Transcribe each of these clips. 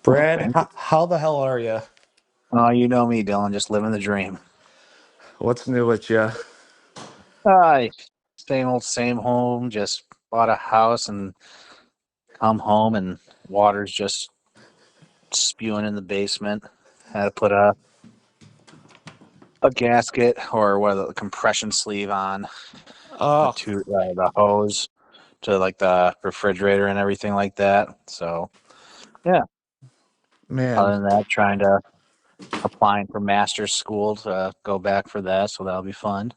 Brad, how the hell are you? Oh, you know me, Dylan, just living the dream. What's new with you? Hi, same old, same home. Just bought a house and come home and water's just spewing in the basement. Had to put a gasket or what the compression sleeve on Oh, the hose to like the refrigerator and everything like that. So yeah, man, other than that, trying to applying for master's school to go back for that. So that'll be fun.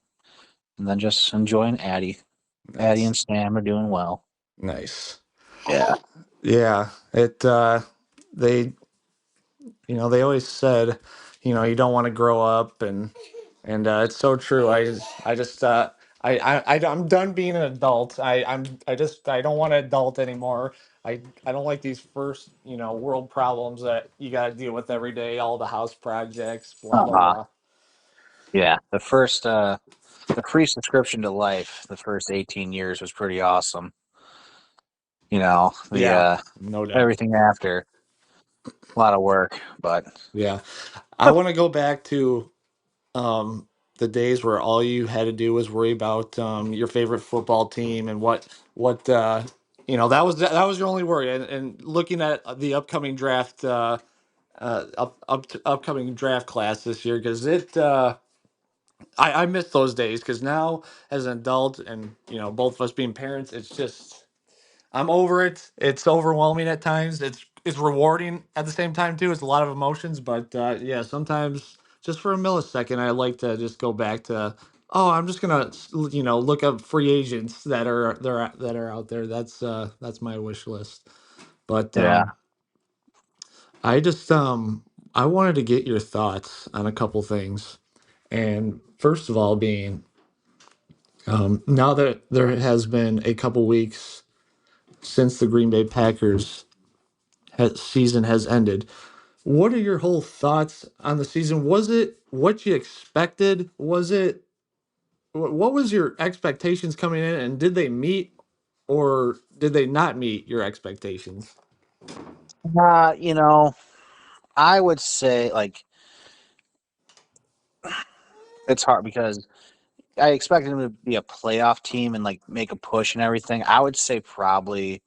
And then just enjoying Addie. Addie that's and Sam are doing well. nice. Yeah. Yeah, they, they always said, you don't want to grow up, and it's so true. I'm done being an adult. I don't want to adult anymore. I don't like these first, world problems that you got to deal with every day, all the house projects, blah, blah, Uh-huh. blah. Yeah, the free subscription to life, the first 18 years was pretty awesome. The Yeah, no doubt. everything after, a lot of work, but Yeah. I want to go back to um, the days where all you had to do was worry about your favorite football team and what that was your only worry. And looking at the upcoming draft, upcoming draft class this year, because I miss those days because now as an adult and both of us being parents, it's just I'm over it. It's overwhelming at times. It's rewarding at the same time too. It's a lot of emotions, but yeah, sometimes just for a millisecond, I like to just go back to, oh, I'm just gonna look up free agents that are out there. That's my wish list. But yeah. I just I wanted to get your thoughts on a couple things. And first of all, being now that there has been a couple weeks since the Green Bay Packers season has ended. What are your whole thoughts on the season? Was it what you expected? What was your expectations coming in, and did they meet or did they not meet your expectations? Uh, you know, I would say like it's hard because I expected them to be a playoff team and like make a push and everything. I would say probably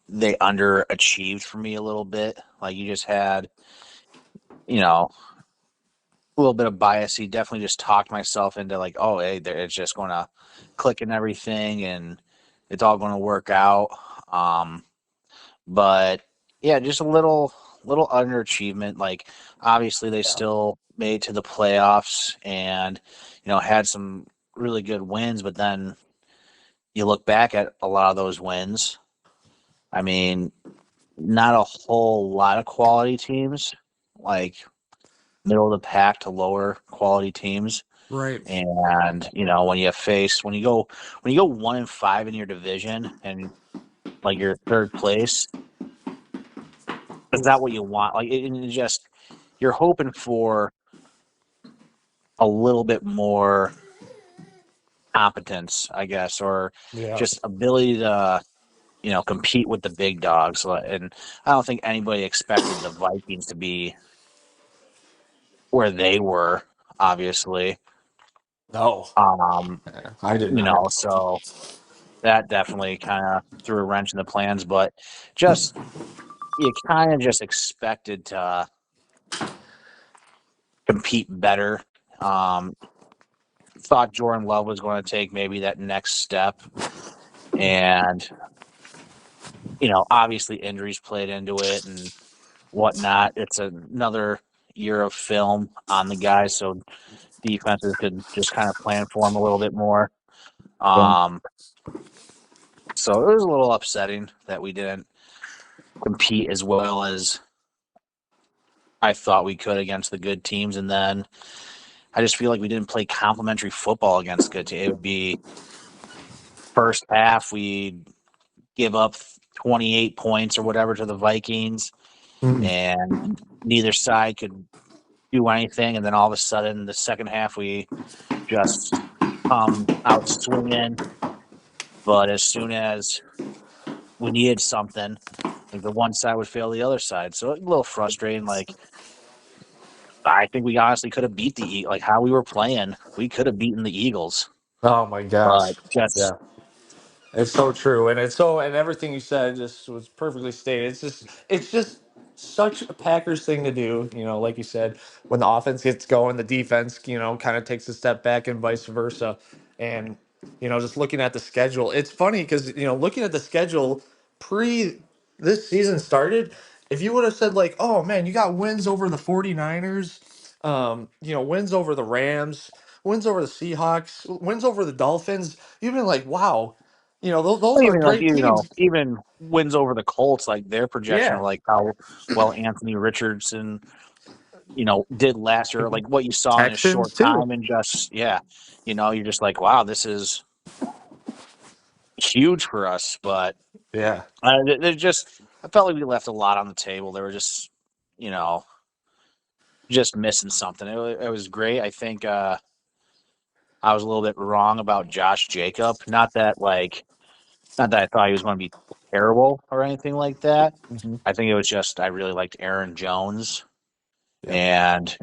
they underachieved for me a little bit. Like you just had, you know, a little bit of bias. He definitely just talked myself into like, oh, hey, it's just going to click and everything, and it's all going to work out. Um, but yeah, just a little underachievement. Like obviously, they Yeah. still made to the playoffs and had some really good wins. But then you look back at a lot of those wins. I mean, not a whole lot of quality teams, like middle of the pack to lower quality teams. Right. And when you go 1-5 in your division and like you're third place, is that what you want? Like it just you're hoping for a little bit more competence, I guess, or Yeah. just ability to compete with the big dogs. And I don't think anybody expected the Vikings to be where they were, obviously. No, Um, I did not. so that definitely kind of threw a wrench in the plans, but just you kind of just expected to compete better. Um, thought Jordan Love was going to take maybe that next step, and obviously injuries played into it and whatnot. It's another year of film on the guys, so defenses could just kind of plan for him a little bit more. Yeah. Um, so it was a little upsetting that we didn't compete as well as I thought we could against the good teams, and then I just feel like we didn't play complementary football against good teams. It would be first half we give up 28 points or whatever to the Vikings, Mm. and neither side could do anything. And then all of a sudden, the second half we just come out swinging. But as soon as we needed something, Like the one side would fail the other side. So a little frustrating. Like I think we honestly could have beat like how we were playing. We could have beaten the Eagles, Oh my but gosh. just Yeah. It's so true, and everything you said just was perfectly stated. It's just such a Packers thing to do. Like you said, when the offense gets going, the defense, kind of takes a step back, and vice versa. And just looking at the schedule, it's funny because looking at the schedule pre this season started, if you would have said like, oh man, you got wins over the 49ers, wins over the Rams, wins over the Seahawks, wins over the Dolphins, you've been like, wow. Those are even like great teams. even wins over the Colts, like their projection Yeah. of like how well Anthony Richardson, did last year, like what you saw in a Texans short too. time, and just you're just like, wow, this is huge for us. But Yeah. there's just I felt like we left a lot on the table. They were you know, just missing something. It was great. I think I was a little bit wrong about Josh Jacob. Not that I thought he was going to be terrible or anything like that. Hmm. I think it was just I really liked Aaron Jones, Yeah. and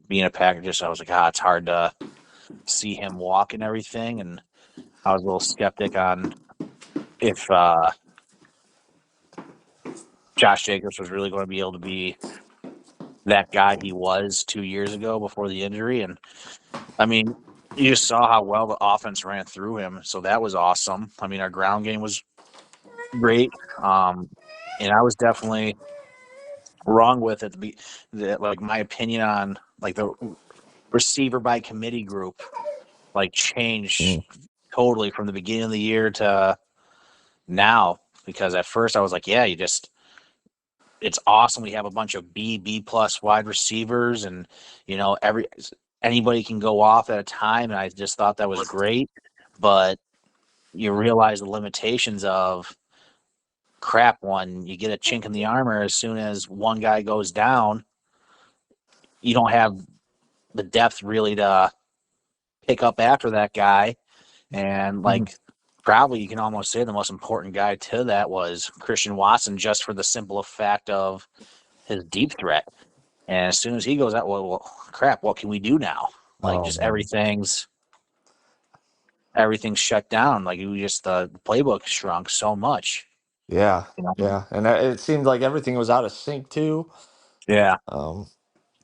being a Packer, just I was like, it's hard to see him walk and everything, and I was a little skeptic on if Josh Jacobs was really going to be able to be that guy he was 2 years ago before the injury. And I mean, you just saw how well the offense ran through him, so that was awesome. I mean, our ground game was great, um, and I was definitely wrong with it. That like my opinion on like the receiver by committee group like changed Mm. totally from the beginning of the year to now. Because at first I was like, yeah, it's awesome. We have a bunch of B plus wide receivers, and every anybody can go off at a time, and I just thought that was great. But you realize the limitations of crap. One, you get a chink in the armor as soon as one guy goes down. You don't have the depth really to pick up after that guy. And Mhm. like probably you can almost say the most important guy to that was Christian Watson, just for the simple fact of his deep threat. And as soon as he goes out, well, crap, what can we do now? Like Oh just man. everything's shut down. Like we just the playbook shrunk so much. Yeah. You know? Yeah. And it seemed like everything was out of sync too. Yeah, Um.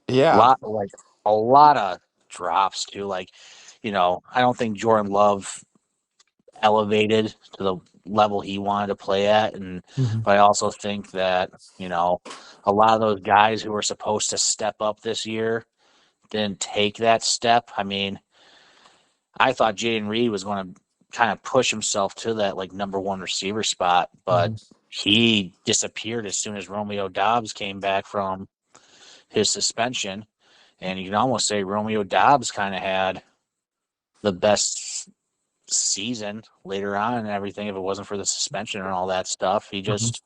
Yeah. a lot of drops too. Like, I don't think Jordan Love elevated to the level he wanted to play at, and Mhm. but I also think that you know a lot of those guys who were supposed to step up this year didn't take that step. I mean, I thought Jaden Reed was going to kind of push himself to that like number one receiver spot, but Mhm. he disappeared as soon as Romeo Dobbs came back from his suspension. And you can almost say Romeo Dobbs kind of had the best season later on and everything if it wasn't for the suspension and all that stuff. He Mhm. just,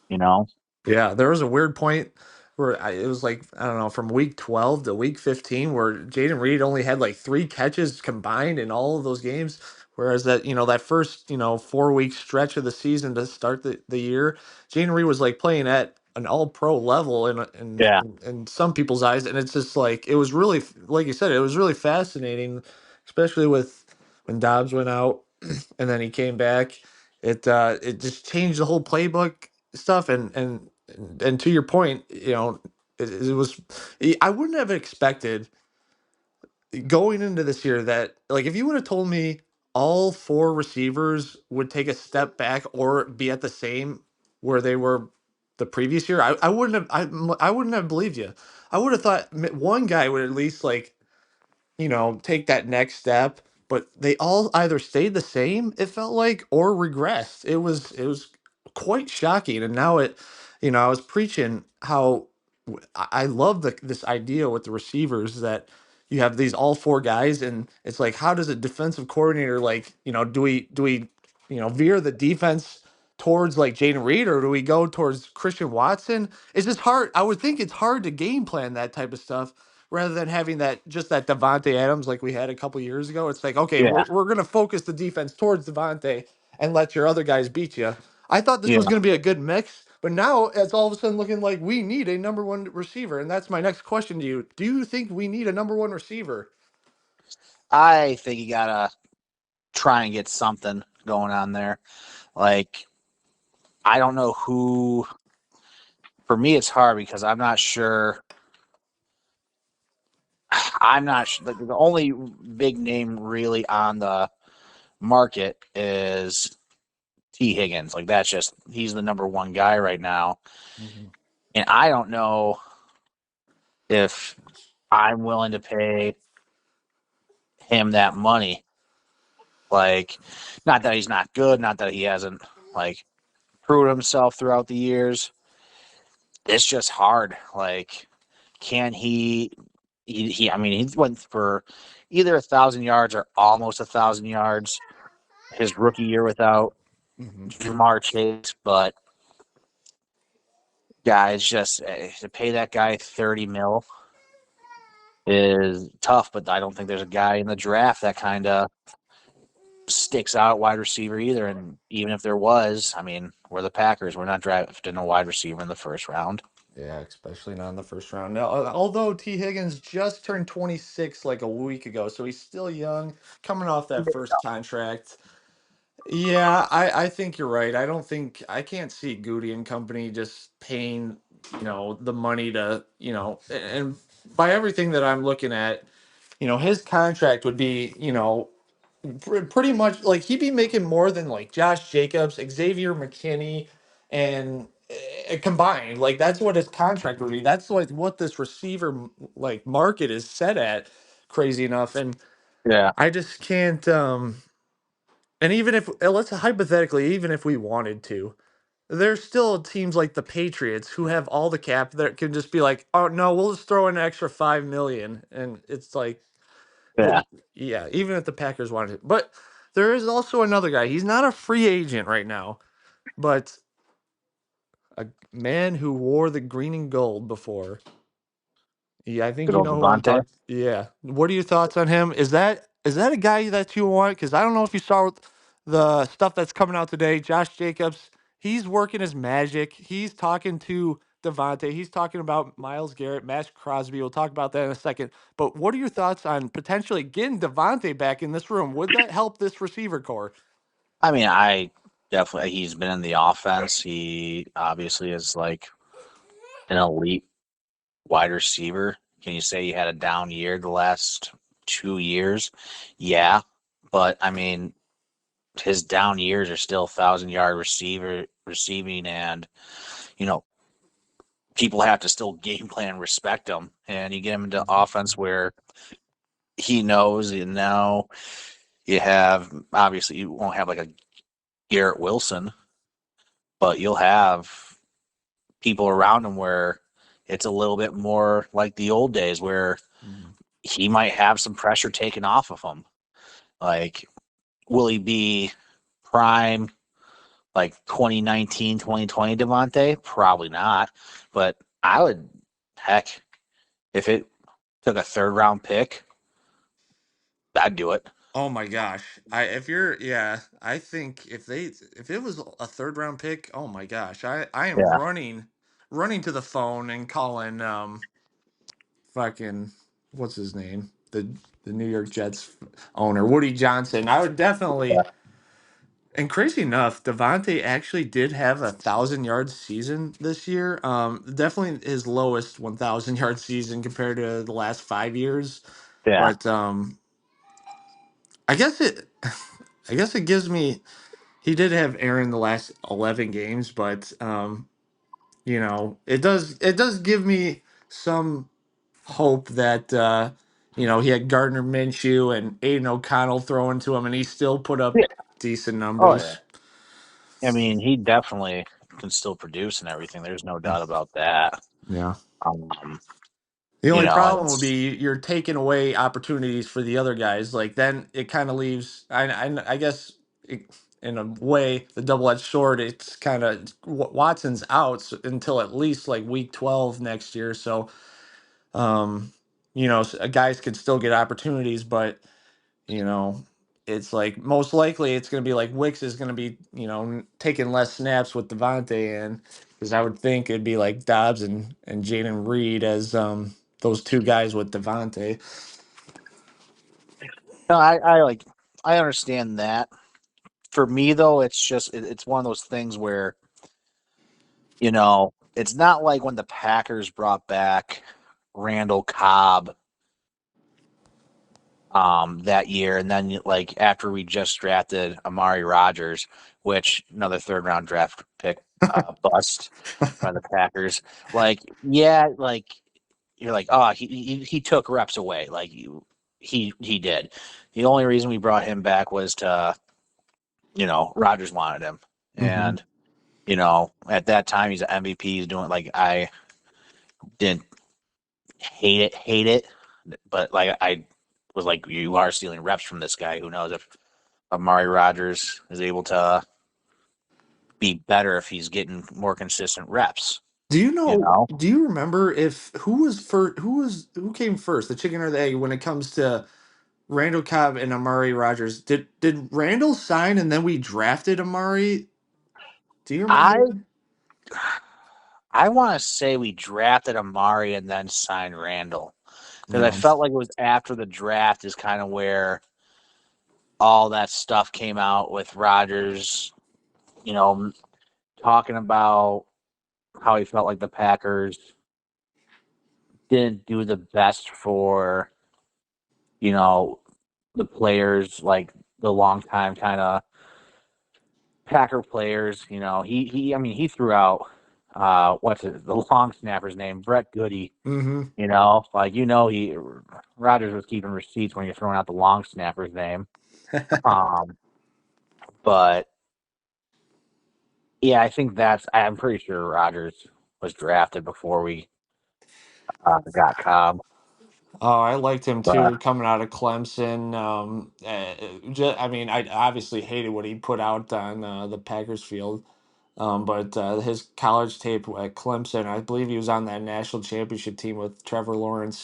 you know, Yeah, there was a weird point where it was like, I don't know, from week 12 to week 15, where Jaden Reed only had like 3 catches combined in all of those games. Whereas that first, 4 week stretch of the season to start the year, Jaden Reed was like playing at an all pro level yeah, in some people's eyes. And it's just like, it was really, like you said, it was really fascinating, especially with when Dobbs went out and then he came back. It just changed the whole playbook stuff, and to your point, it was, I wouldn't have expected going into this year that, like, if you would have told me all 4 receivers would take a step back or be at the same where they were the previous year, I wouldn't have, I wouldn't have believed you. I would have thought one guy would at least, like, take that next step. But they all either stayed the same, it felt like, or regressed. It was quite shocking. And now I was preaching how I love this idea with the receivers that you have these all 4 guys, and it's like, how does a defensive coordinator, like, do we veer the defense towards like Jaden Reed, or do we go towards Christian Watson? It's just hard. I would think it's hard to game plan that type of stuff rather than having that Devonte Adams like we had a couple years ago. It's like, okay, yeah, we're gonna focus the defense towards Devonte and let your other guys beat you. I thought this yeah, was gonna be a good mix, But now it's all of a sudden looking like we need a number one receiver, and that's my next question to you. Do you think we need a number one receiver? I think you gotta try and get something going on there. Like, I don't know who. For me, it's hard because I'm not sure. I'm not sure. The only big name really on the market is T. Higgins. Like, that's just, he's the number one guy right now. Mhm. And I don't know if I'm willing to pay him that money. Like, not that he's not good, not that he hasn't, like, proved himself throughout the years. It's just hard. Like, can I mean, he went for either 1,000 yards or almost 1,000 yards his rookie year without Mhm. Jamar Chase. But guys, just to pay that guy 30 mil is tough. But I don't think there's a guy in the draft that kind of sticks out wide receiver either. And even if there was, I mean, we're the Packers. We're not drafting a wide receiver in the first round. Yeah, especially not in the first round. Now, although T. Higgins just turned 26 like a week ago, so he's still young, coming off that first contract. Yeah, I think you're right. I can't see Goody and company just paying, the money to, and by everything that I'm looking at, his contract would be, pretty much like he'd be making more than like Josh Jacobs, Xavier McKinney, and combined. Like that's what his contract would be. That's like what this receiver like market is set at. Crazy enough, and Yeah. I just can't. And even if let's hypothetically, even if we wanted to, there's still teams like the Patriots who have all the cap that can just be like, oh no, we'll just throw in an extra 5 million, and it's like, Yeah. yeah, even if the Packers wanted to. But there is also another guy. He's not a free agent right now, but a man who wore the green and gold before. Yeah, I think Good you old know who I'm Devontae. talking. Yeah. What are your thoughts on him? Is that a guy that you want? Because I don't know if you saw the stuff that's coming out today. Josh Jacobs, he's working his magic. He's talking to Devontae. He's talking about Miles Garrett, Max Crosby. We'll talk about that in a second. But what are your thoughts on potentially getting Devontae back in this room? Would that help this receiver core? I mean, I definitely, he's been in the offense. He obviously is like an elite wide receiver. Can you say he had a down year the last 2 years? Yeah. But I mean, his down years are still 1,000 yard receiver receiving, and you know people have to still game plan and respect him. And you get him into offense where he knows, and now you have, obviously you won't have like a Garrett Wilson, but you'll have people around him where it's a little bit more like the old days where Mhm. he might have some pressure taken off of him. Like, will he be prime like 2019, 2020 Devontae? Probably not. But I would, heck, if it took a third round pick, I'd do it. Oh my gosh. I think if it was a third round pick, oh my gosh. I am Yeah. running to the phone and calling fucking what's his name? The New York Jets owner, Woody Johnson. I would definitely, and crazy enough, Devontae actually did have 1,000 yard season this year. Definitely his lowest 1,000 yard season compared to the last 5 years. Yeah. But I guess it I guess it gives me. He did have Aaron the last 11 games, but it does give me some hope that he had Gardner Minshew and Aiden O'Connell throwing to him, and he still put up Yeah. decent Oh, yeah. numbers. I mean, he definitely can still produce and everything. There's no doubt about that. Yeah. Um, The only problem would it's, be you're taking away opportunities for the other guys. Like then it kind of leaves. I guess in a way the double-edged sword. It's kind of Watson's out until at least like week 12 next year. So guys could still get opportunities, but you know, it's like most likely it's going to be like Wicks is going to be taking less snaps with Devontae in because I would think it'd be like Dobbs and Jaden Reed as those two guys with Devontae. No, I understand that. For me though, it's one of those things where it's not like when the Packers brought back Randall Cobb that year, and then like after we just drafted Amari Rogers, which another third round draft pick bust by the Packers. Like, yeah, like you're like, oh, he took reps away. Like he did. The only reason we brought him back was to Rogers wanted him, Hmm. and at that time he's an MVP. He's doing like I didn't hate it, but like I was like, you are stealing reps from this guy. Who knows if Amari Rogers is able to be better if he's getting more consistent reps. Do you You know? know, Do you remember if who was first? Who came first, the chicken or the egg, when it comes to Randall Cobb and Amari Rogers? Did Randall sign and then we drafted Amari? Do you remember I that? I want to say we drafted Amari and then signed Randall because I Yeah. felt like it was after the draft is kind of where all that stuff came out with Rogers. You know, talking about how he felt like the Packers didn't do the best for you know the players, like the long time kind of Packer players. I mean, he threw out what's it, the long snapper's name, Brett Goody. Mm-hmm. Like he Rogers was keeping receipts when you're throwing out the long snapper's name. Um, but yeah, I think I'm pretty sure Rogers was drafted before we got Cobb. Oh, I liked him But too, coming out of Clemson. I mean, I obviously hated what he put out on the Packers field. But his college tape at Clemson, I believe he was on that national championship team with Trevor Lawrence.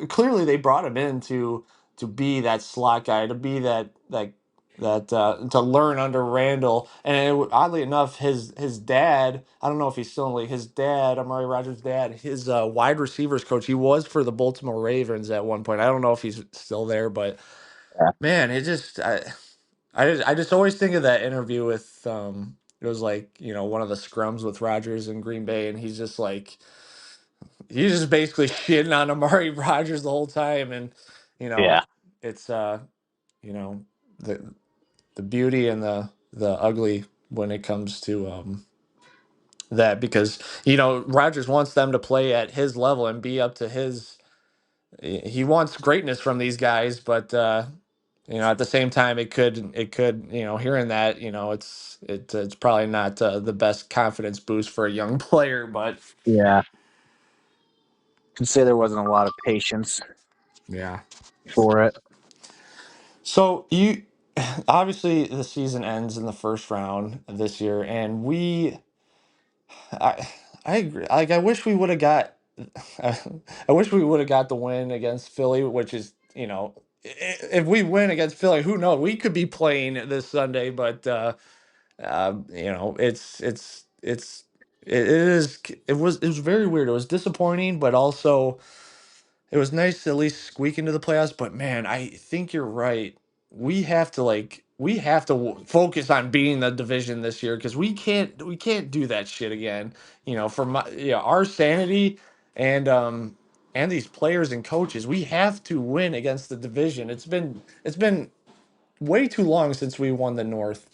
Clearly they brought him in to be that slot guy, to be that to learn under Randall. And oddly enough, his dad, I don't know if he's still in the league. His dad, Amari Rogers' dad, his wide receivers coach, he was for the Baltimore Ravens at one point. I don't know if he's still there, but yeah, man, I just always think of that interview with it was like, one of the scrums with Rodgers in Green Bay, and he's just basically shitting on Amari Rodgers the whole time. And you know yeah, it's you know the the beauty and the ugly when it comes to that, because Rodgers wants them to play at his level and be up to his. He wants greatness from these guys, but at the same time, it could, hearing that, it's probably not the best confidence boost for a young player, but yeah. Can say there wasn't a lot of patience yeah. for it. So you obviously the season ends in the first round this year, and I I agree. Like, I wish we would have got I wish we would have got the win against Philly, which is, if we win against Philly, who knows? We could be playing this Sunday, but it was very weird. It was disappointing, but also it was nice to at least squeak into the playoffs. But man, I think you're right. We have to focus on beating the division this year, because we can't do that shit again. For our sanity, and these players and coaches, we have to win against the division. It's been way too long since we won the North.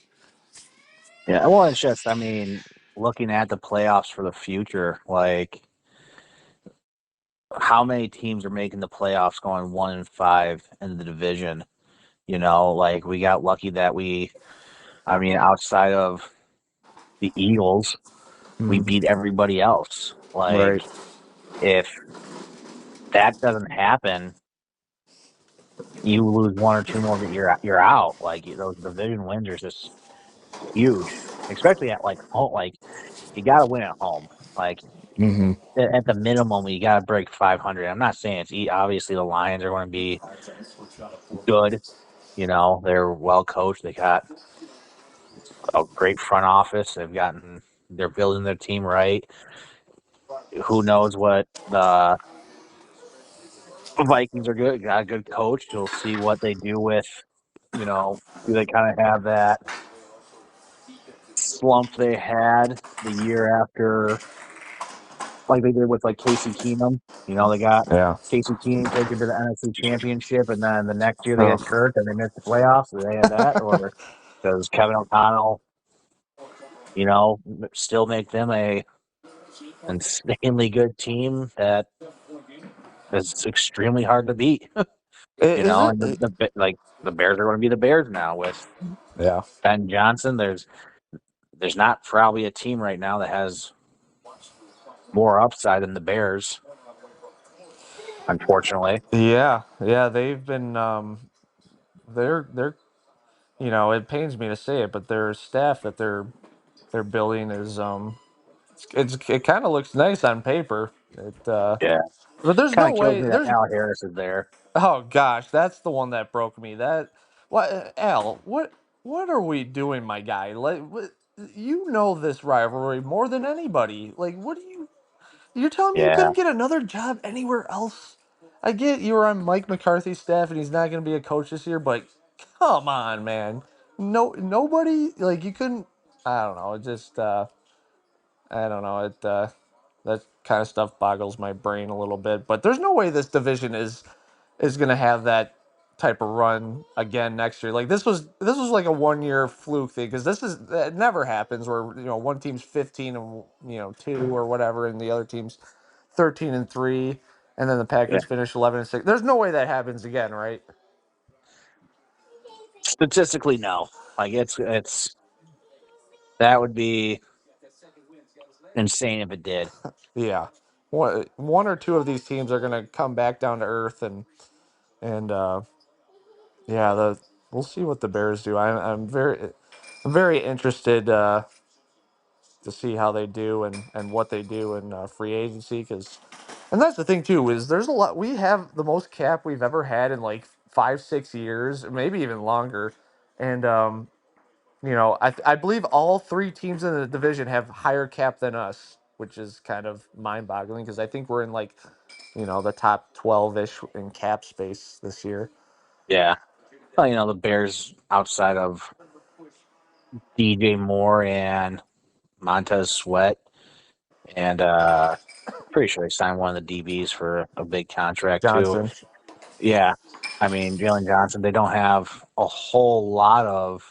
Yeah, well, it's just, I mean, looking at the playoffs for the future, like how many teams are making the playoffs going 1-5 in the division? Like we got lucky that I mean, outside of the Eagles, we Mhm. beat everybody else. Like Right. if that doesn't happen, you lose one or two more, you're out. Like those division wins are just huge, especially at like home. Like you got to win at home. Like Hmm. at the minimum, you got to break 500. I'm not saying obviously the Lions are going to be good. They're well coached. They got a great front office. They're building their team right. Who knows what the Vikings are good? Got a good coach. You'll see what they do with, do they kind of have that slump they had the year after, like they did with like Casey Keenum. They got Yeah. Casey Keenum taken to the NFC Championship, and then the next year they had Oh. Kirk and they missed the playoffs. So they had that, or does Kevin O'Connell, still make them a insanely good team that is extremely hard to beat? Is it? And the Bears are going to be the Bears now with Yeah. Ben Johnson. There's not probably a team right now that has more upside than the Bears, unfortunately. Yeah. Yeah. They've been. They're. It pains me to say it, but their staff that they're building is it kind of looks nice on paper. Yeah, But there's kind no of kills way. me that There's Al Harris is there. Oh gosh, that's the one that broke me. That what Al? What are we doing, my guy? You know this rivalry more than anybody. Like, what do you? You're telling me you Yeah, couldn't get another job anywhere else? I get you were on Mike McCarthy's staff and he's not going to be a coach this year, but come on, man. No, nobody like you couldn't. I don't know. It just I don't know. That kind of stuff boggles my brain a little bit. But there's no way this division is going to have that type of run again next year. Like this was like a 1 year fluke thing because it never happens where one team's 15 and 2 or whatever and the other team's 13 and 3 and then the yeah. Packers finish 11 and 6. There's no way that happens again, right? Statistically, no. Like it's that would be insane if it did. Yeah. One or two of these teams are going to come back down to earth and yeah, we'll see what the Bears do. I'm very interested to see how they do and what they do in free agency and that's the thing too is there's a lot we have the most cap we've ever had in like 5-6 years, maybe even longer, and I believe all three teams in the division have higher cap than us, which is kind of mind boggling because I think we're in like the top 12ish in cap space this year. Yeah. Well, the Bears outside of DJ Moore and Montez Sweat, and pretty sure they signed one of the DBs for a big contract too. Johnson. Yeah. I mean, Jalen Johnson, they don't have a whole lot of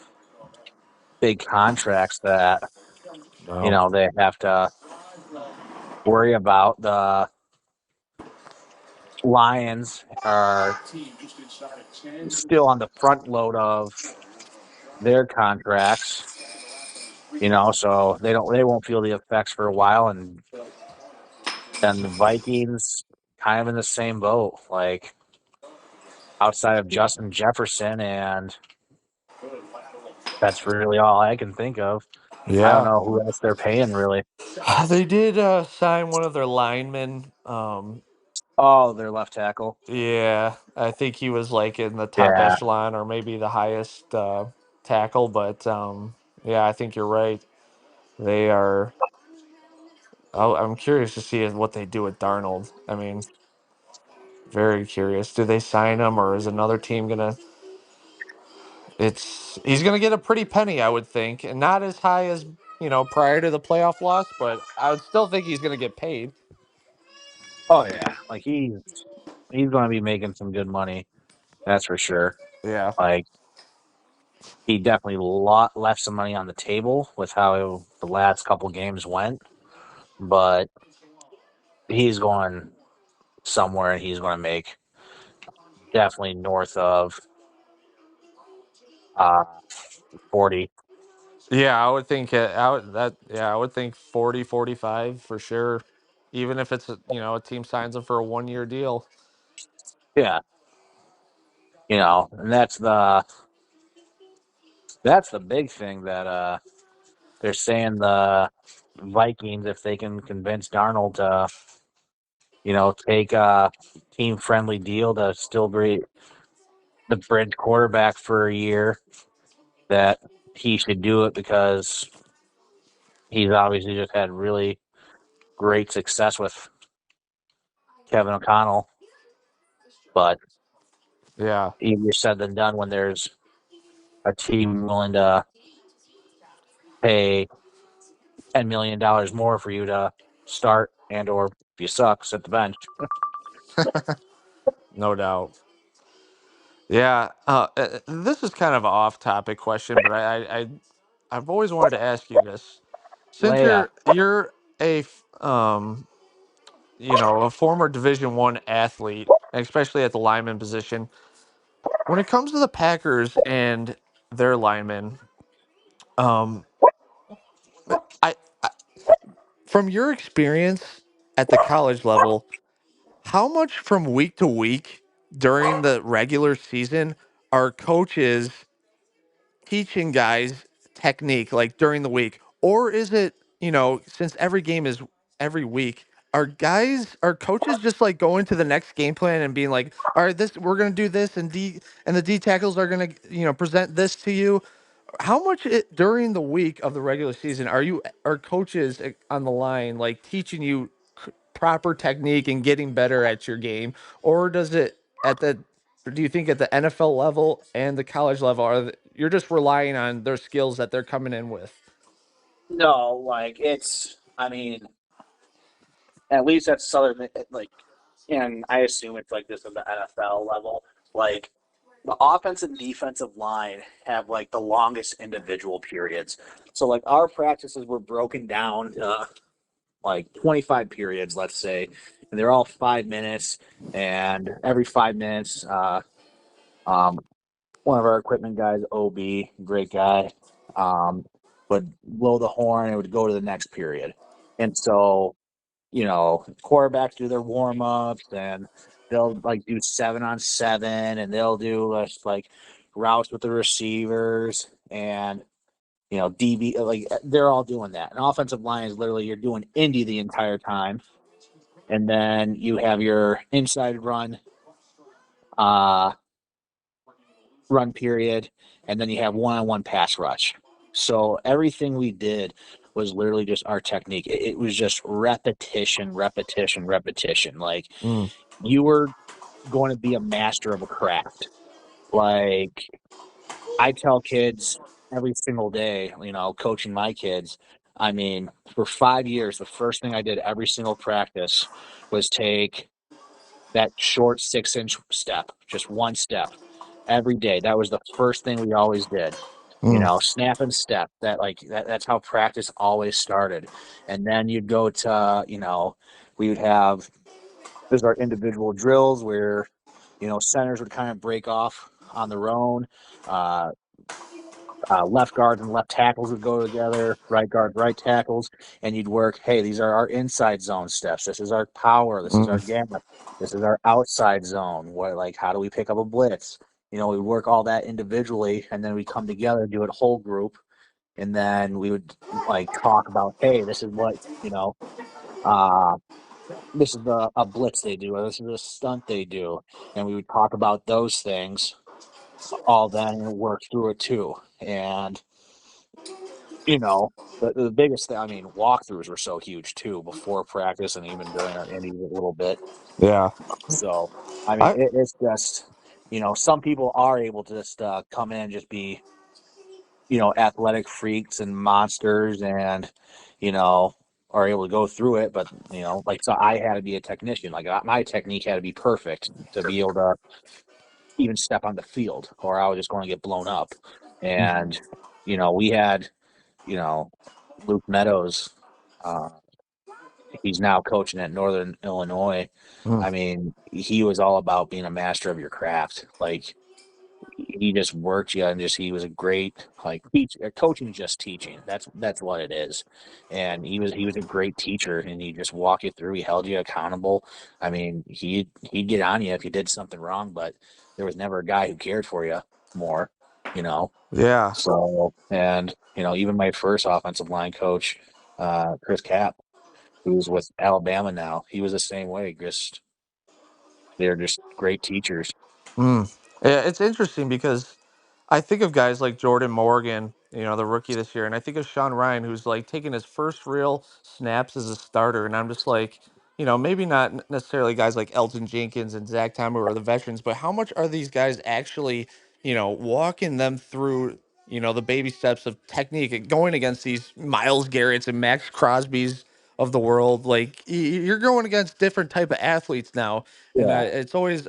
big contracts that, No. they have to worry about. The Lions are still on the front load of their contracts, so they won't feel the effects for a while. And then the Vikings kind of in the same boat, like outside of Justin Jefferson, and that's really all I can think of. I don't Yeah. know who else they're paying really. They did sign one of their linemen. Oh, their left tackle. Yeah, I think he was like in the top Yeah. echelon or maybe the highest tackle, but yeah, I think you're right. They are. I'm curious to see what they do with Darnold. I mean, very curious. Do they sign him, or is another team gonna? He's gonna get a pretty penny, I would think, and not as high as prior to the playoff loss, but I would still think he's gonna get paid. Oh yeah. Like he's going to be making some good money. That's for sure. Yeah. Like he definitely left some money on the table with how the last couple games went, but he's going somewhere and he's going to make definitely north of uh 40. Yeah, I would think I would think 40, 45 for sure. Even if it's a team signs him for a 1 year deal. Yeah, and that's the big thing that they're saying the Vikings, if they can convince Darnold to take a team friendly deal to still be the bridge quarterback for a year, that he should do it because he's obviously just had really great success with Kevin O'Connell. But Yeah. easier said than done when there's a team willing to pay $10 million more for you to start and or if you suck, sit the bench. No doubt. Yeah. This is kind of an off-topic question, but I've always wanted to ask you this. Since Leia. you're a former Division 1 athlete, especially at the lineman position, when it comes to the Packers and their linemen, um, I from your experience at the college level, how much from week to week during the regular season are coaches teaching guys technique like during the week? Or is it, since every game is every week, are coaches just like going to the next game plan and being like, all right, this we're gonna do this and the D tackles are gonna, present this to you? How much during the week of the regular season are coaches on the line like teaching you proper technique and getting better at your game, or does it at the do you think at the NFL level and the college level you're just relying on their skills that they're coming in with? No, like I mean, at least at Southern, and I assume it's like this at the NFL level. Like the offensive and defensive line have like the longest individual periods. So like our practices were broken down to like 25 periods, let's say, and they're all 5 minutes. And every 5 minutes, um, one of our equipment guys, OB, great guy, um, would blow the horn and it would go to the next period. And so quarterbacks do their warm ups and they'll like do 7-on-7 and they'll do like routes with the receivers and DB, like they're all doing that. An offensive line is literally you're doing indie the entire time, and then you have your inside uh run period, and then you have one-on-one pass rush. So everything we did was literally just our technique. It was just repetition, repetition, repetition. Like Mm, you were going to be a master of a craft. Like I tell kids every single day, coaching my kids. I mean, for 5 years, the first thing I did every single practice was take that short 6-inch step, just one step every day. That was the first thing we always did. mm, Snap and step. That's how practice always started. And then you'd go to, we would have there's our individual drills where, centers would kind of break off on their own. Uh, Left guards and left tackles would go together, right guard, right tackles, and you'd work. Hey, these are our inside zone steps. This is our power. This is our mm. gap. This is our outside zone. How do we pick up a blitz? We work all that individually, and then we come together, do it whole group, and then we would like talk about, hey, this is what uh, this is a blitz they do, or this is a stunt they do, and we would talk about those things all then and work through it too, and you know, the biggest thing, I mean, walkthroughs were so huge too before practice and even during our innings a little bit. Yeah. So, I mean, I it's just, some people are able to just come in and just be, athletic freaks and monsters and, you know, are able to go through it. But, so I had to be a technician. Like my technique had to be perfect to be able to even step on the field or I was just going to get blown up. And, we had, you know, Luke Meadows. Uh, he's now coaching at Northern Illinois. mm, I mean, he was all about being a master of your craft. Like he just worked you and just he was a great coaching is just teaching. That's what it is. And he was a great teacher and he just walked you through. He held you accountable. I mean, he'd get on you if you did something wrong, but there was never a guy who cared for you more, you know. yeah. So and even my first offensive line coach, Chris Cap, who's with Alabama now. He was the same way. Just they're just great teachers. Mm. Yeah, it's interesting because I think of guys like Jordan Morgan the rookie this year, and I think of Sean Ryan, who's like taking his first real snaps as a starter, and I'm just like, maybe not necessarily guys like Elton Jenkins and Zach Tom who are the veterans, but how much are these guys actually, walking them through, the baby steps of technique and going against these Miles Garrett's and Max Crosby's of the world? Like you're going against different type of athletes now, and Yeah. it's always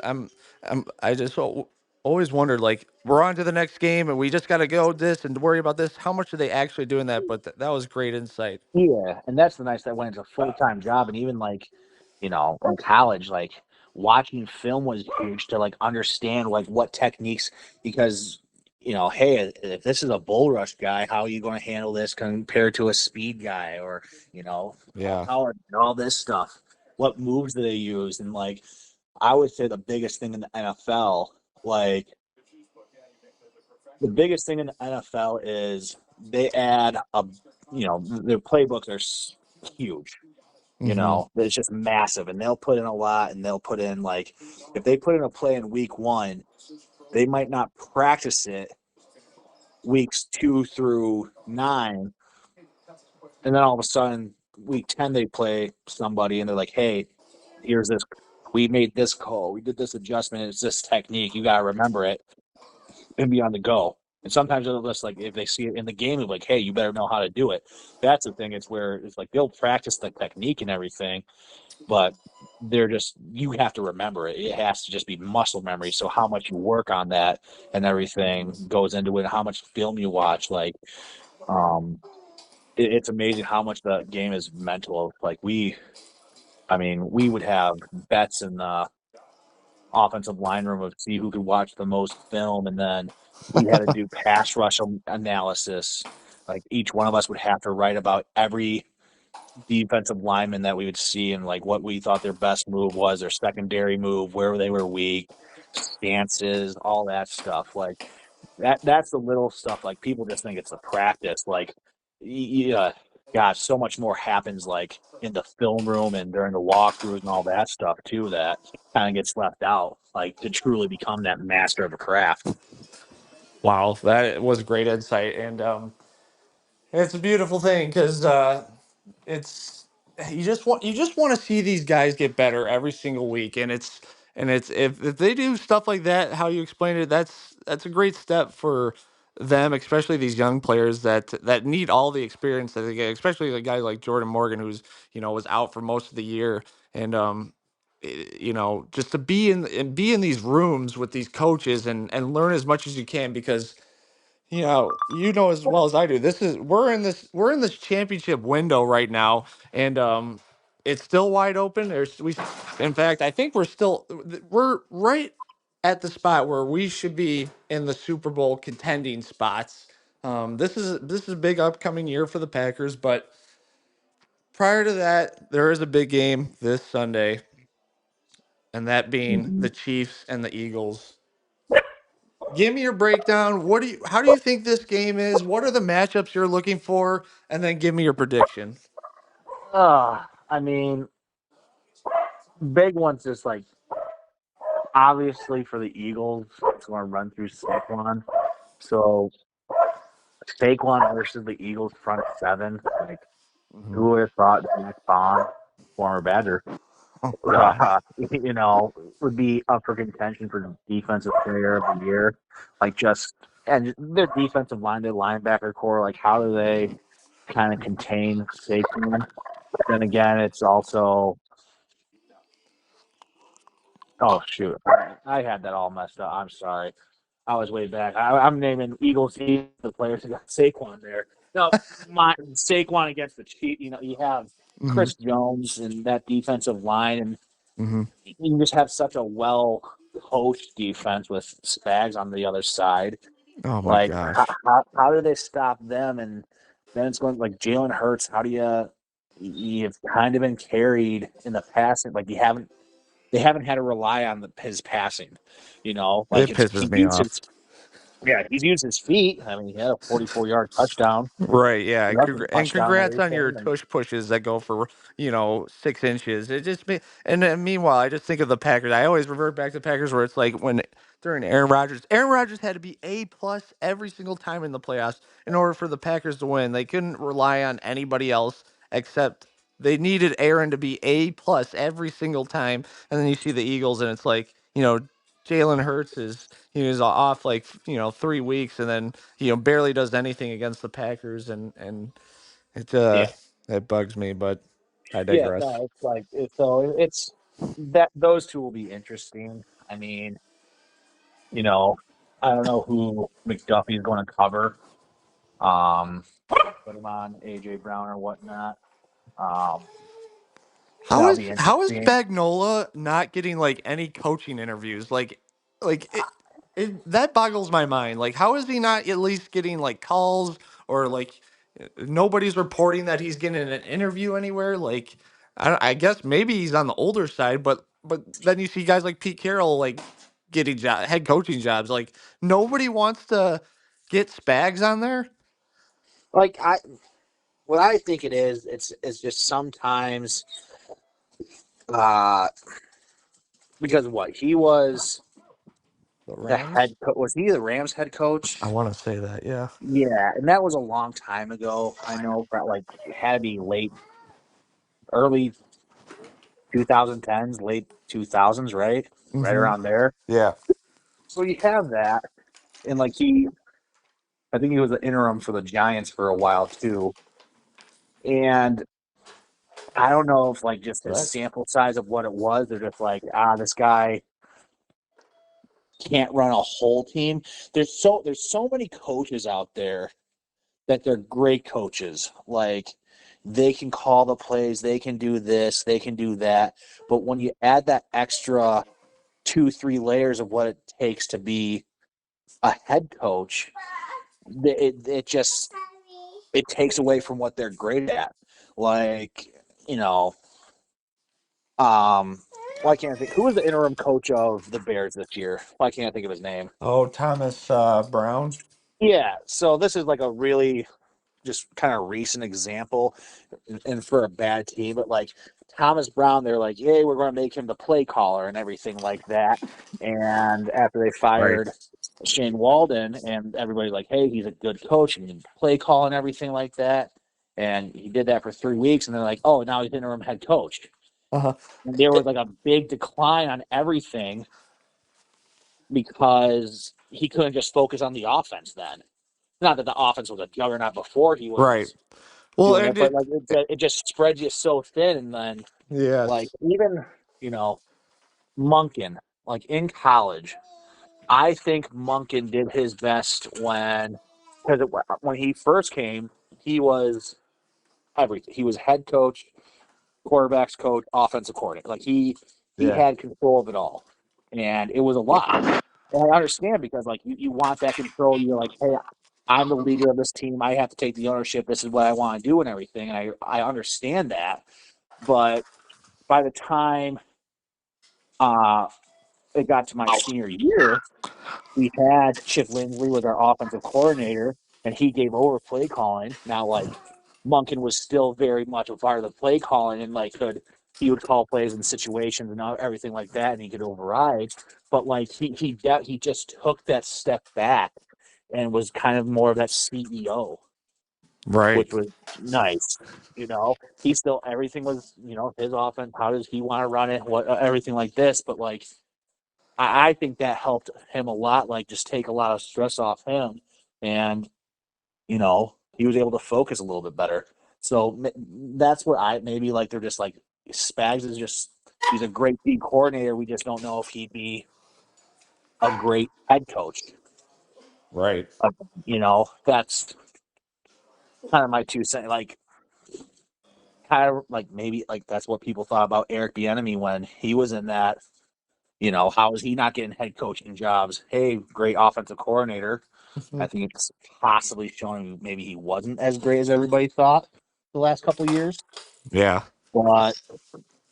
I just always wondered, like, we're on to the next game and we just got to go this and worry about this. How much are they actually doing that? But that was great insight. Yeah, and that's the nice that when it's a full time job, and even like, in college, like watching film was huge to like understand like what techniques because hey, if this is a bull rush guy, how are you going to handle this compared to a speed guy or Yeah. power and all this stuff? What moves do they use? And like, I would say the biggest thing in the NFL, like the biggest thing in the NFL is they add their playbooks are huge. Hmm. It's just massive, and they'll put in a lot, and they'll put in like if they put in a play in week one, they might not practice it weeks 2 through 9, and then all of a sudden week 10 they play somebody, and they're like, hey, here's this. We made this call. We did this adjustment. It's this technique. You gotta remember it and be on the go. And sometimes they'll just like if they see it in the game, they're like, "Hey, you better know how to do it." That's the thing. It's where it's like they'll practice the technique and everything, but they're just you have to remember it. It has to just be muscle memory. So how much you work on that and everything goes into it. How much film you watch, like, um, it's amazing how much the game is mental. Like I mean, we would have bets in the offensive line room of see who could watch the most film, and then we had to do pass rush analysis. Like each one of us would have to write about every defensive lineman that we would see and like what we thought their best move was, their secondary move, where they were weak, stances, all that stuff. Like that's the little stuff. Like people just think it's a practice. Like yeah, gosh, so much more happens like in the film room and during the walkthroughs and all that stuff too that kind of gets left out. Like to truly become that master of a craft. Wow. That was great insight. And it's a beautiful thing because it's you just want to see these guys get better every single week, and it's if they do stuff like that, how you explained it, that's a great step for them, especially these young players that need all the experience that they get, especially a guy like Jordan Morgan, who's was out for most of the year, and just to be in these rooms with these coaches and learn as much as you can because as well as I do. We're in this championship window right now, and it's still wide open. In fact, I think we're right at the spot where we should be in the Super Bowl contending spots. This is a big upcoming year for the Packers, but prior to that, there is a big game this Sunday, and that being Mm-hmm. the Chiefs and the Eagles. Give me your breakdown. How do you think this game is? What are the matchups you're looking for? And then give me your prediction. I mean, big ones just like obviously for the Eagles, it's going to run through Saquon. So Saquon versus the Eagles front seven, like Mhm. who would have thought Zach Bond, former Badger, Oh gosh. would be up for contention for defensive player of the year. Like just and their defensive line, their linebacker core, like how do they kind of contain Saquon? Then again, it's also oh shoot, I had that all messed up. I'm sorry. I was way back. I'm naming Eagles the players who got Saquon there. No, my Saquon against the Chiefs. You have Hmm. Chris Jones and that defensive line, and Hmm. you just have such a well coached defense with Spags on the other side. Oh my Like, gosh. how do they stop them? And then it's going like Jalen Hurts. How do you've kind of been carried in the passing? Like they haven't had to rely on his passing. Like It it's he pisses me uses off. Yeah, he's used his feet. I mean, he had a 44-yard touchdown, Right, yeah, rushing and touchdown and congrats on your everything. And tush pushes that go for 6 inches. It just me, and then meanwhile, I just think of the Packers. I always revert back to Packers where it's like when during Aaron Rodgers had to be A+ every single time in the playoffs in order for the Packers to win. They couldn't rely on anybody else except they needed Aaron to be A+ every single time. And then you see the Eagles, and it's like Jalen Hurts is he was off like 3 weeks, and then barely does anything against the Packers, and it yeah, it bugs me, but I yeah, digress. no, it's like so it's that those two will be interesting. I mean, you know, I don't know who McDuffie is going to cover. Put him on AJ Brown or whatnot. Um, so How that'll is be how is interesting. Spagnola not getting like any coaching interviews? Like that boggles my mind. Like how is he not at least getting like calls or like nobody's reporting that he's getting an interview anywhere? Like I guess maybe he's on the older side, but then you see guys like Pete Carroll like getting head coaching jobs. Like nobody wants to get Spags on there. Like what I think it is, it's just sometimes uh because what he was The the Rams. was he the Rams head coach? I want to say that, yeah. Yeah, and that was a long time ago. I know, like it had to be early 2010s, late 2000s, right? Right Hmm. around there. Yeah. So you have that, and like I think he was the interim for the Giants for a while too. And I don't know if like just his Correct. sample size of what it was, they're just like, this guy can't run a whole team. There's so many coaches out there that they're great coaches. Like they can call the plays, they can do this, they can do that. But when you add that extra 2, 3 layers of what it takes to be a head coach, it just it takes away from what they're great at. Like, you know, why can't I think who was the interim coach of the Bears this year? Why can't I think of his name? Oh, Thomas Brown. Yeah, so this is like a really just kind of recent example and for a bad team, but like Thomas Brown, they're like, "Hey, we're going to make him the play caller and everything like that." And after they Right. fired Shane Walden, and everybody's like, "Hey, he's a good coach and he can play call and everything like that." And he did that for 3 weeks, and they're like, "Oh, now he's interim head coach." Uh-huh. And there was like a big decline on everything because he couldn't just focus on the offense then. Not that the offense was a juggernaut before he Right. was Well, doing and it, but like it just spreads you so thin, and then like yes. even you know Munkin, like in college, I think Munkin did his best when he first came, he was everything. He was head coach, quarterbacks coach, offensive coordinator. Like he Yeah. had control of it all, and it was a lot. And I understand because like you want that control. You're like, hey, I'm the leader of this team. I have to take the ownership. This is what I want to do and everything. And I understand that. But by the time uh, it got to my senior year, we had Chip Lindley was our offensive coordinator, and he gave over play calling. Now, like Munkin was still very much a part of the play calling, and like he would call plays in situations and everything like that, and he could override. But like he just took that step back and was kind of more of that CEO, Right. which was nice. He still everything was his offense. How does he want to run it? What everything like this, but like I think that helped him a lot. Like just take a lot of stress off him, and he was able to focus a little bit better. So that's what I maybe like. They're just like Spags is just he's a great team coordinator. We just don't know if he'd be a great head coach. Right. That's kind of my 2 cents. Like kind of like maybe like that's what people thought about Eric Bieniemy when he was in that. How is he not getting head coaching jobs? Hey, great offensive coordinator. I Mhm. think it's possibly showing maybe he wasn't as great as everybody thought the last couple of years. Yeah. But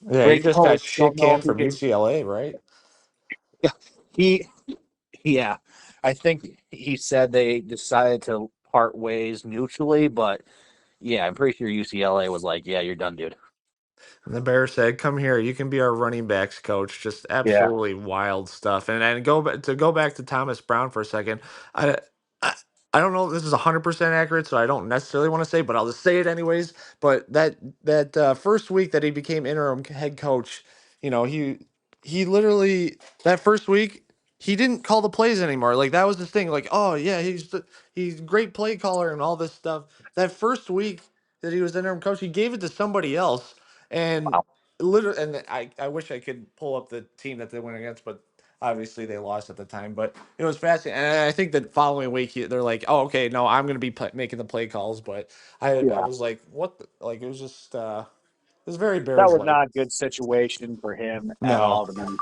Yeah, he great just got coach. Don't shit know if canned he from can. UCLA, right? Yeah, he, yeah. I think he said they decided to part ways neutrally, but yeah, I'm pretty sure UCLA was like, "Yeah, you're done, dude." And the Bear said, "Come here, you can be our running backs coach." Just Yeah, absolutely wild stuff. And go back to Thomas Brown for a second. I I, I don't know if this is 100% accurate, so I don't necessarily want to say, but I'll just say it anyways. But that first week that he became interim head coach, he literally that first week he didn't call the plays anymore. Like that was the thing. Like, oh yeah, he's a great play caller and all this stuff. That first week that he was interim coach, he gave it to somebody else and wow. literally, and I wish I could pull up the team that they went against, but obviously they lost at the time. But it was fascinating, and I think that following week they're like, "Oh, okay, no, I'm going to be making the play calls." But I Yeah, was like, "What?" Like it was just it was very that Bears was like. not a good situation for him at No, all to be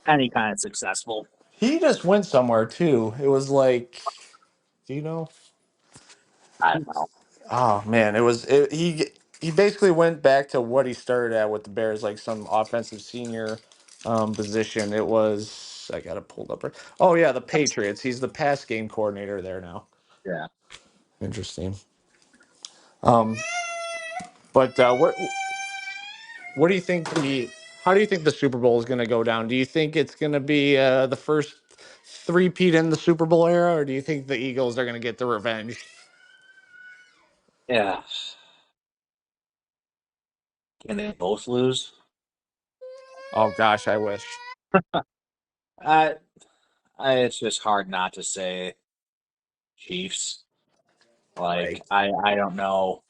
any kind of successful. he just went somewhere too. It was like, do you know? I don't know. Oh man, he basically went back to what he started at with the Bears, like some offensive senior position. It was I got it pulled up. Oh yeah, the Patriots. He's the pass game coordinator there now. Yeah, Interesting. Um, but what do you think the how do you think the Super Bowl is going to go down? Do you think it's going to be the first three-peat in the Super Bowl era, or do you think the Eagles are going to get the revenge? yeah. Can they both lose? Oh gosh, I wish. I, it's just hard not to say Chiefs. Like Right. I don't know.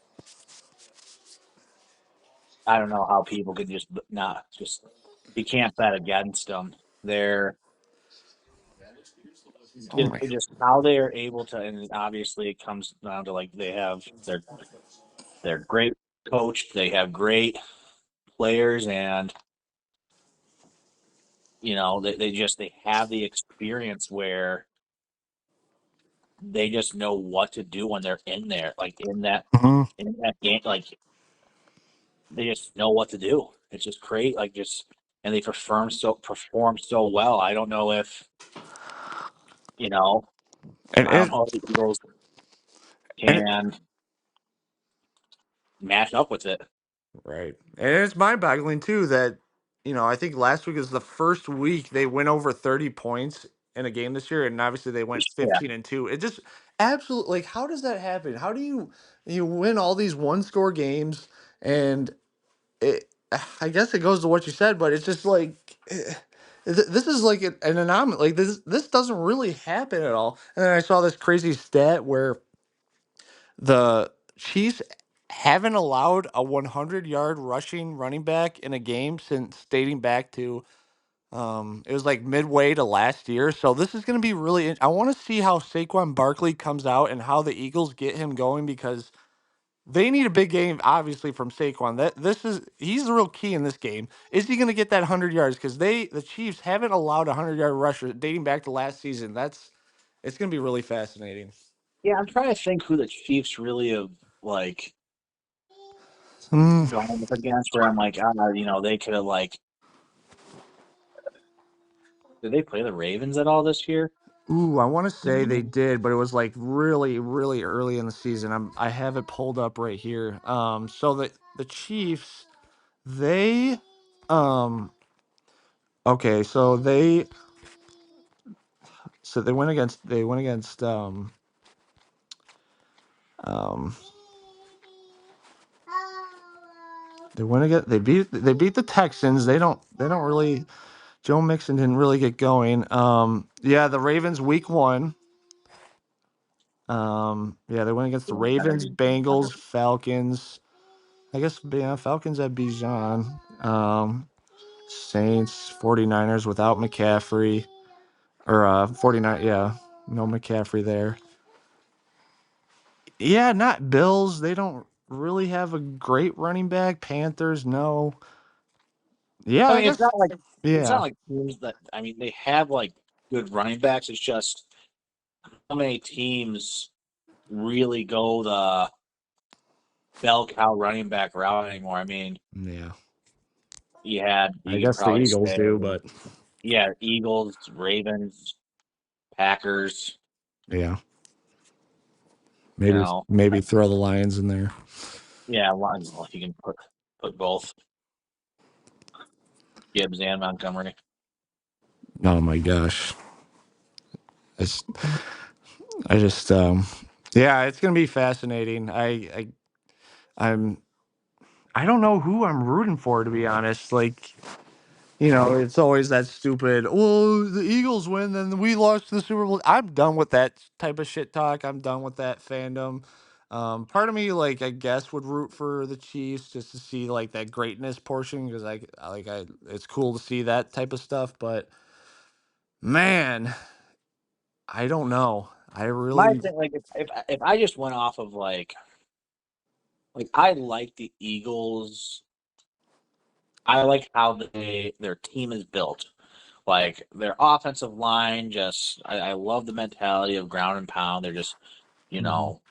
I don't know how people could just not just you can't bet against them. They're Oh my. just how they are able to, and obviously it comes down to like they're great coached, they have great players, and they have the experience where they just know what to do when they're in there, like Mhm. in that game, like they just know what to do. It's just great, like just and they perform so well. I don't know if you know And I don't it know if the Eagles and it, can match up with it. right. And it's mind-boggling too that I think last week is the first week they went over 30 points in a game this year, and obviously they went Yeah, 15-2. It just absolutely like how does that happen? How do you win all these one-score games and it I guess it goes to what you said, but it's just like this is like an anomaly. Like this doesn't really happen at all. And then I saw this crazy stat where the Chiefs haven't allowed a 100-yard rushing running back in a game since dating back to it was like midway to last year. So this is going to be I want to see how Saquon Barkley comes out and how the Eagles get him going because they need a big game, obviously, from Saquon. He's the real key in this game. Is he going to get that 100 yards? Because the Chiefs haven't allowed a 100-yard rusher dating back to last season. It's going to be really fascinating. yeah. I'm trying to think who the Chiefs really have like Hmm. gone up against. Where I'm like, they could have like. Did they play the Ravens at all this year? Ooh, I want to say they Mhm. did, but it was like really, really early in the season. I have it pulled up right here. So the Chiefs, they, um, okay, so they went against um they beat the Texans. They don't really Joe Mixon didn't really get going. Yeah, the Ravens week 1. Yeah, they went against the Yeah, I Ravens, remember. Bengals, Falcons. I guess yeah, Falcons at Bijan. Saints, 49ers without McCaffrey or 49 yeah, no McCaffrey there. Yeah, not Bills. They don't really have a great running back. Panthers, no. Yeah, I I mean, guess it's not yeah. like teams that I mean they have like good running backs. It's just how many teams really go the bell cow running back route anymore. I mean, Yeah. I you could guess the probably Eagles say do, but yeah, Eagles, Ravens. Packers. Yeah, You maybe know, maybe throw the Lions in there. yeah, well, you can put both Gibbs and Montgomery. Oh my gosh, it's I just yeah, it's gonna be fascinating. I'm I don't know who I'm rooting for, to be honest. Like, it's always that stupid, well, the Eagles win, then we lost the Super Bowl. I'm done with that type of shit talk. I'm done with that fandom. Part of me, like, I guess would root for the Chiefs just to see like that greatness portion because it's cool to see that type of stuff. But man, I don't know. I My really, thing, like, if I just went off of like I like the Eagles. I like how their team is built. Like their offensive line, just I love the mentality of ground and pound. They're just you Mhm. know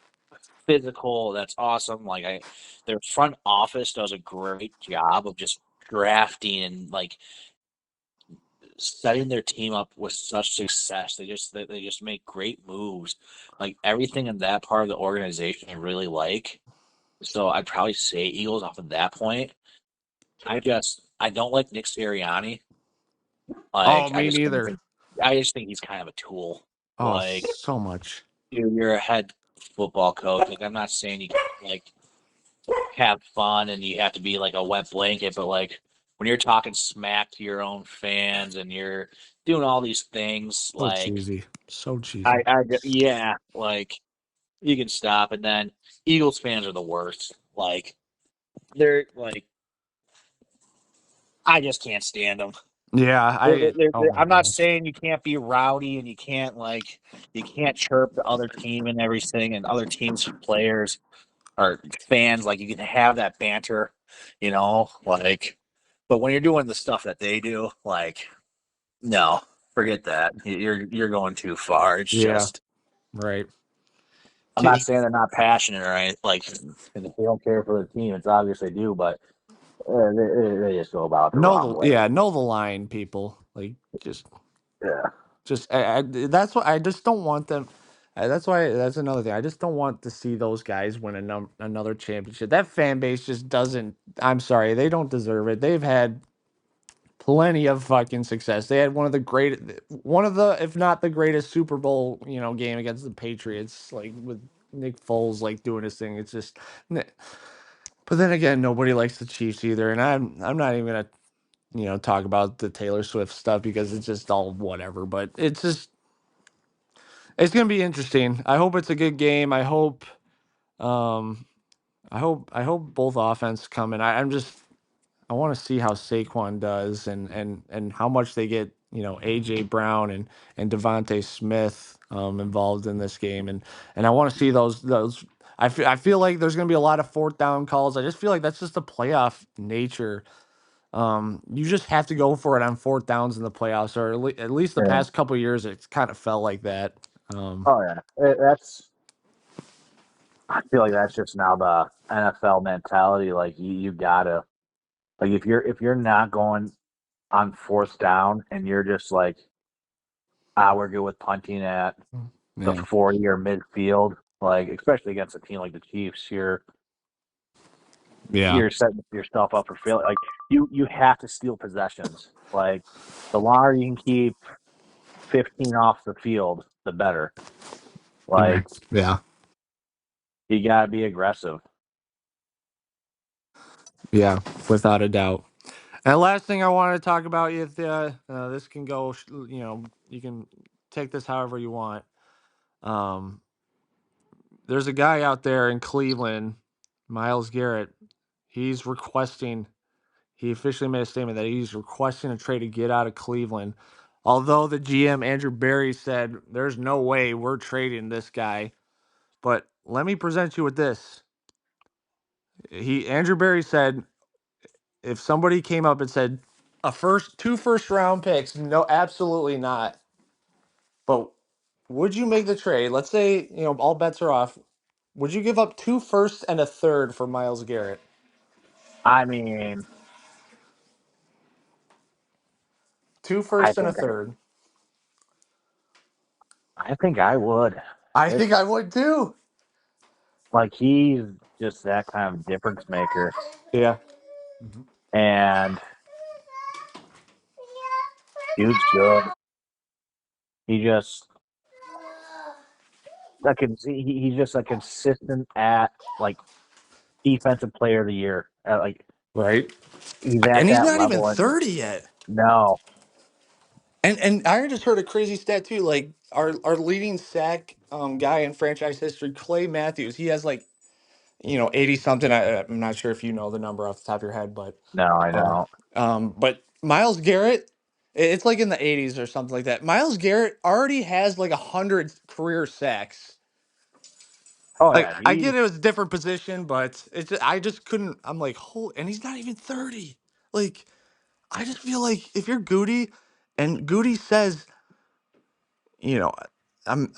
physical. That's awesome. Their front office does a great job of just drafting and like setting their team up with such success. They just make great moves. Like everything in that part of the organization, I really like. So I'd probably say Eagles off of that point. I don't like Nick Sirianni. Oh, Like me neither. I just think he's kind of a tool. Oh, Like so much. you're a head football coach. Like I'm not saying you can like have fun and you have to be like a wet blanket, but like when you're talking smack to your own fans and you're doing all these things, So like cheesy. So cheesy. yeah, like you can stop. And then Eagles fans are the worst. Like they're like I just can't stand them. Yeah, oh my I'm not gosh. saying you can't be rowdy and you can't chirp the other team and everything and other teams' players or fans. Like you can have that banter, like. But when you're doing the stuff that they do, like no, forget that. You're going too far. It's Yeah, just right. I'm not saying they're not passionate or anything. Like and if they don't care for the team, it's obvious they do. But they just go about it the wrong way. Know the line, people. Like, just, Yeah. that's what I just don't want them. That's why that's another thing. I just don't want to see those guys win another championship. That fan base just doesn't. I'm sorry, they don't deserve it. They've had plenty of fucking success. They had one of the, if not the greatest Super Bowl, game against the Patriots, like with Nick Foles, like doing his thing. It's just, but then again, nobody likes the Chiefs either, and I'm not even gonna talk about the Taylor Swift stuff because it's just all whatever. But it's gonna be interesting. I hope it's a good game. Um I hope both offense come in. I want to see how Saquon does and how much they get, AJ Brown and Devontae Smith involved in this game, and I want to see those. I feel like there's going to be a lot of fourth down calls. I just feel like that's just the playoff nature. You just have to go for it on fourth downs in the playoffs, or at least the Yeah. past couple years, it's kind of felt like that. Um, Oh yeah. That's I feel like that's just now the NFL mentality. Like you gotta like if you're not going on fourth down and you're just like we're good with punting at the yeah, 40 or midfield, like especially against a team like the Chiefs, yeah, you're setting yourself up for failure. Like you have to steal possessions. Like the longer you can keep 15 off the field, the better. yeah, Like yeah, you gotta be aggressive. yeah, without a doubt. And last thing I wanted to talk about, if this can go, you can take this however you want. Um, there's a guy out there in Cleveland, Miles Garrett. He's requesting. He officially made a statement that he's requesting a trade to get out of Cleveland. Although the GM Andrew Berry said there's no way we're trading this guy. But let me present you with this. Andrew Berry said if somebody came up and said two first round picks, no, absolutely not. But would you make the trade? Let's say, all bets are off. Would you give up two firsts and a third for Miles Garrett? I mean, Two I firsts and a think third. I think I would. I It, think I would too. like he's just that kind of difference maker, Yeah. and dude's good. He just he's just a consistent at like defensive player of the year. Like Right. he's at And he's that not even level, and 30 yet. no, And I just heard a crazy stat too. Like our leading sack guy in franchise history, Clay Matthews, he has like 80 something. I'm not sure if you know the number off the top of your head, but no, I um, don't. Miles Garrett, it's like in the 80s or something like that. Miles Garrett already has like 100 career sacks. Oh Like yeah, I he get it was a different position, but I just couldn't. I'm like, holy, and he's not even 30. Like I just feel like if you're Goody, and Goody says, you know,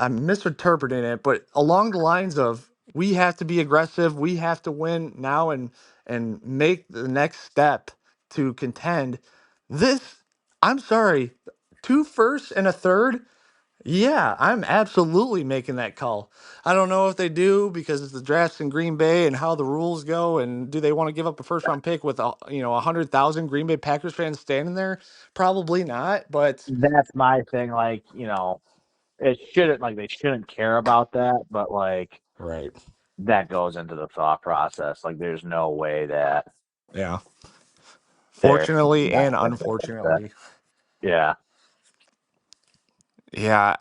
I'm misinterpreting it, but along the lines of we have to be aggressive, we have to win now and make the next step to contend. This, I'm sorry, two firsts and a third. Yeah, I'm absolutely making that call. I don't know if they do because it's the drafts in Green Bay and how the rules go, and do they want to give up a first round pick with 100,000 Green Bay Packers fans standing there? Probably not, but that's my thing. Like it shouldn't like they shouldn't care about that, but like right, that goes into the thought process. Like there's no way that yeah. they're Fortunately not and thinking like that. unfortunately. Yeah. Yeah,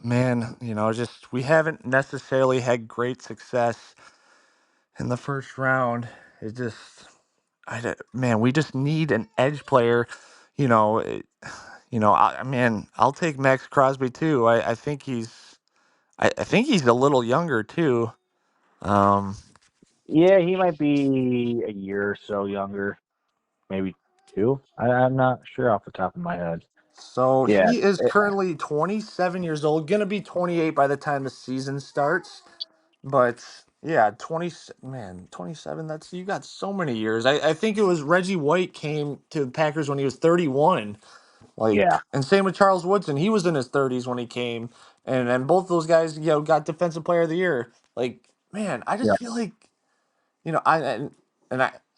man, just we haven't necessarily had great success in the first round. It just, man, we just need an edge player. You know, it- man, I'll take Max Crosby too. I think he's a little younger too. Um, Yeah, he might be a year or so younger, maybe two. I'm not sure off the top of my head. so Yeah. he is it- currently 27 years old, gonna be 28 by the time the season starts. But yeah, 27, that's you got so many years. I think it was Reggie White came to the Packers when he was 31. yeah. And same with Charles Woodson. He was in his 30s when he came. And both those guys, got defensive player of the year. Like, man, I just Yeah. feel like,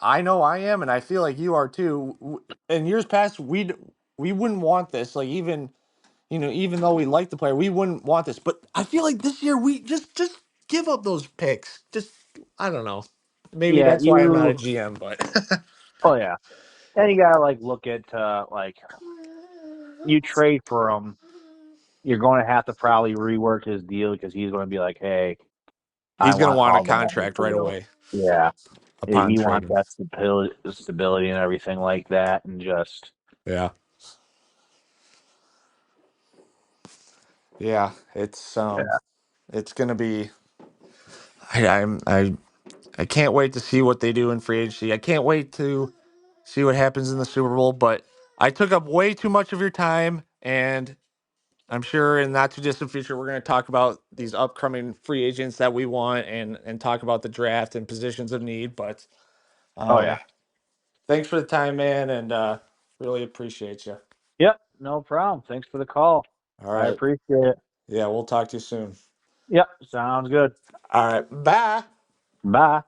I know I am, and I feel like you are too. In years past, we wouldn't want this. Like even though we like the player, we wouldn't want this. But I feel like this year we just give up those picks. Just I don't know. Maybe Yeah. that's why I'm not a GM, but Oh yeah. And you gotta like look at like you trade for him, you're going to have to probably rework his deal because he's going to be like, hey, I he's gonna want want a all the money contract right too. away Yeah. upon He wants trading. that stability and everything like that, and just Yeah, yeah. It's gonna be. I can't wait to see what they do in free agency. I can't wait to see what happens in the Super Bowl. But I took up way too much of your time, and I'm sure in not too distant future we're going to talk about these upcoming free agents that we want and talk about the draft and positions of need. But oh yeah. um, thanks for the time, man, and really appreciate you. Yep, no problem. Thanks for the call. All I right, appreciate it. yeah, we'll talk to you soon. Yep, sounds good. All right, bye. Bye.